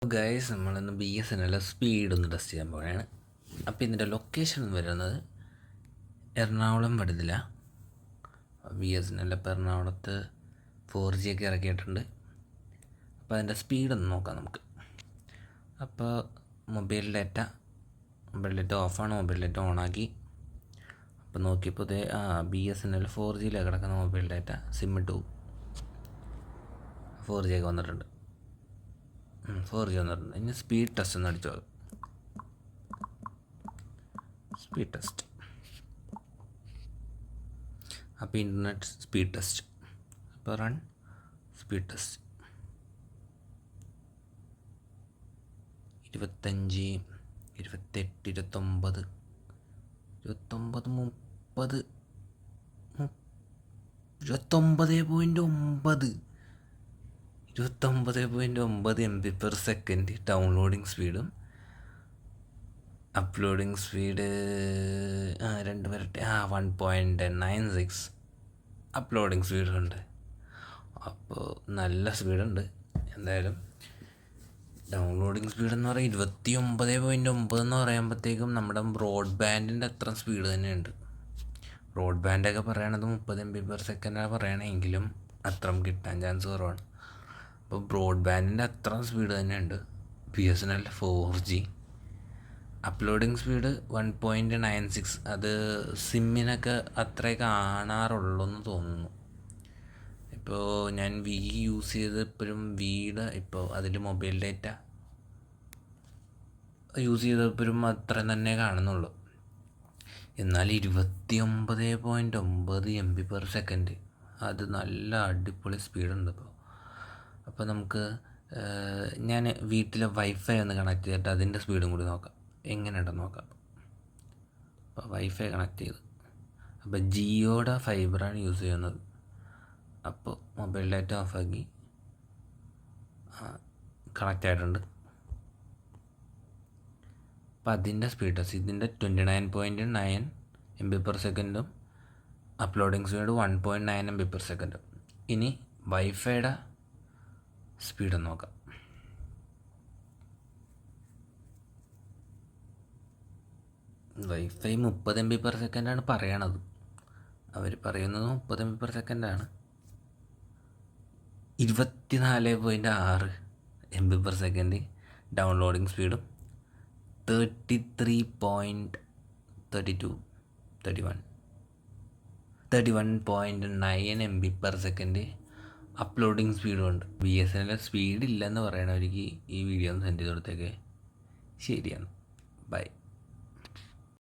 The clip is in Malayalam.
ഗൈസ് നമ്മളിന്ന് BSNL സ്പീഡ് ഒന്ന് ടെസ്റ്റ് ചെയ്യാൻ പോവുകയാണ്. അപ്പോൾ ഇതിൻ്റെ ലൊക്കേഷൻ വരുന്നത് എറണാകുളം വടുതല. BSNL ഇപ്പോൾ എറണാകുളത്ത് 4G ഒക്കെ ഇറക്കിയിട്ടുണ്ട്. അപ്പോൾ അതിൻ്റെ സ്പീഡൊന്ന് നോക്കാം നമുക്ക്. അപ്പോൾ മൊബൈൽ ഡാറ്റ ഓഫാണ്, മൊബൈൽ ഡാറ്റ ഓണാക്കി. അപ്പോൾ നോക്കിയപ്പോൾ ഇതേ BSNL 4Gയിലാണ് കിടക്കുന്ന മൊബൈൽ ഡാറ്റ. സിം ഇട്ടു, 4G ഒക്കെ വന്നിട്ടുണ്ട്. 4G വന്നിട്ടുണ്ട്. ഇനി സ്പീഡ് ടെസ്റ്റ് ഒന്ന് അടിച്ചു നോക്കാം. Speed test. അപ്പോൾ ഇൻ്റർനെറ്റ് സ്പീഡ് ടെസ്റ്റ്. അപ്പോൾ run speed test. 25, 28, 29, 30, 29.9 MB/s downloading സ്പീഡും അപ്ലോഡിങ് സ്പീഡ് 1.96 അപ്ലോഡിങ് സ്പീഡുണ്ട്. അപ്പോൾ നല്ല സ്പീഡുണ്ട്. എന്തായാലും ഡൗൺലോഡിങ് സ്പീഡ് എന്ന് പറയുന്നത് 29.9 എന്ന് പറയുമ്പോഴത്തേക്കും നമ്മുടെ ബ്രോഡ്ബാൻഡിൻ്റെ അത്ര സ്പീഡ് തന്നെയുണ്ട്. ബ്രോഡ്ബാൻഡൊക്കെ പറയണത് 30 MB/s പറയണമെങ്കിലും അത്രയും കിട്ടാൻ ചാൻസ് കുറവാണ്. അപ്പോൾ ബ്രോഡ്ബാൻഡിൻ്റെ അത്ര സ്പീഡ് തന്നെയുണ്ട്. BSNL 4G. Uploading speed 1.96. അത് സിമ്മിനൊക്കെ അത്രേ കാണാറുള്ളൂ എന്ന് തോന്നുന്നു. ഇപ്പോൾ ഞാൻ യൂസ് ചെയ്തപ്പോഴും ഇപ്പോൾ അതിൽ മൊബൈൽ ഡാറ്റ യൂസ് ചെയ്തപ്പോഴും അത്ര തന്നെ കാണുന്നുള്ളൂ. എന്നാൽ 29.9 MB/s അത് നല്ല അടിപൊളി സ്പീഡുണ്ട്. അപ്പോൾ നമുക്ക് ഞാൻ വീട്ടിലെ വൈഫൈ ഒന്ന് കണക്ട് ചെയ്തിട്ട് അതിൻ്റെ സ്പീഡും കൂടി നോക്കാം, എങ്ങനെയുണ്ടെന്ന് നോക്കാം. അപ്പോൾ വൈഫൈ കണക്ട് ചെയ്ത്, അപ്പോൾ ജിയോയുടെ ഫൈബറാണ് യൂസ് ചെയ്യുന്നത്. അപ്പോൾ മൊബൈൽ ഡാറ്റ ഓഫാക്കി കണക്റ്റ് ആയിട്ടുണ്ട്. അപ്പോൾ അതിൻ്റെ സ്പീഡ് ടെസ്റ്റ് ഇതിൻ്റെ 29.9 MB/s അപ്ലോഡിങ് സ്പീഡ് 1.9 MB/s. ഇനി വൈഫൈയുടെ സ്പീഡ് നോക്കാം. വൈഫൈ 30 MB/s പറയണത്. അവർ പറയുന്നത് 30 MB/s ആണ്. 24.6 MB/s ഡൗൺലോഡിങ് സ്പീഡും 31.9 MB/s അപ്ലോഡിങ് സ്പീഡും ഉണ്ട്. BSNL സ്പീഡ് ഇല്ലെന്ന് പറയണവർക്ക് ഈ വീഡിയോ ഒന്ന് സെൻഡ് ചെയ്ത് കൊടുത്തേക്ക്. ശരിയാണ്. ബൈ.